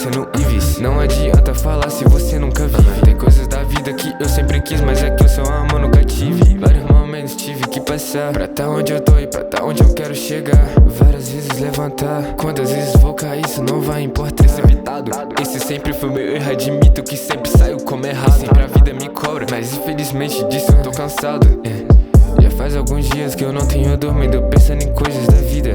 parecendo um vice. Não adianta falar se você nunca vive. Tem coisas da vida que eu sempre quis, mas é que o seu amor nunca tive. Vários momentos tive que passar pra tá onde eu tô e pra tá onde eu quero chegar. Várias vezes levantar, quantas vezes vou cair, isso não vai importar. Precipitado, esse sempre foi meu erro, admito que sempre saio como errado. Sempre a vida me cobra, mas infelizmente disso eu tô cansado. Já faz alguns dias que eu não tenho dormido pensando em coisas da vida.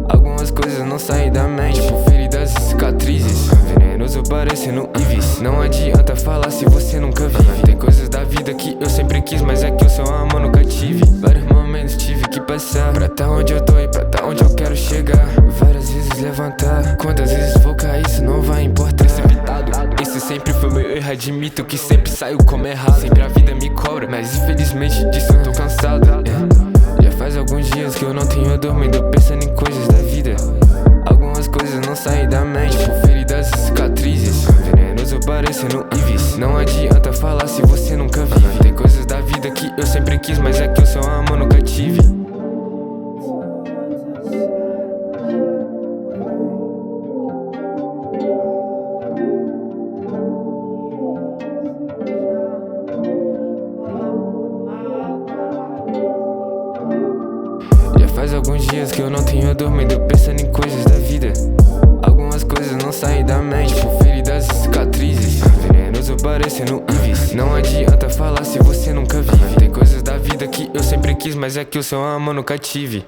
Algumas coisas não saem da mente, tipo feridas e cicatrizes. Venenoso parecendo um vice. Não adianta falar se você nunca vive. Tem coisas da vida que eu sempre quis, mas é que o seu amor nunca tive. Vários momentos tive que passar pra tá onde eu tô e pra tá onde eu quero chegar. Várias vezes levantar, quantas vezes vou cair, isso não vai importar. Precipitado, esse sempre foi meu erro, admito que sempre saio como errado. Sempre a vida me cobra, mas infelizmente disso eu tô cansado. Já faz alguns dias que eu não tenho dormido pensando em coisas da vida. Algumas coisas não saem da mente, tipo feridas e cicatrizes. Venenoso parecendo um vice. Não adianta falar se você nunca vive. Tem coisas da vida que eu sempre quis, mas é que o seu amor nunca tive. Faz alguns dias que eu não tenho dormido pensando em coisas da vida. Algumas coisas não saem da mente, por feridas e cicatrizes. Venenoso parecendo um vice. Não adianta falar se você nunca vive. Tem coisas da vida que eu sempre quis, mas é que o seu amor nunca tive.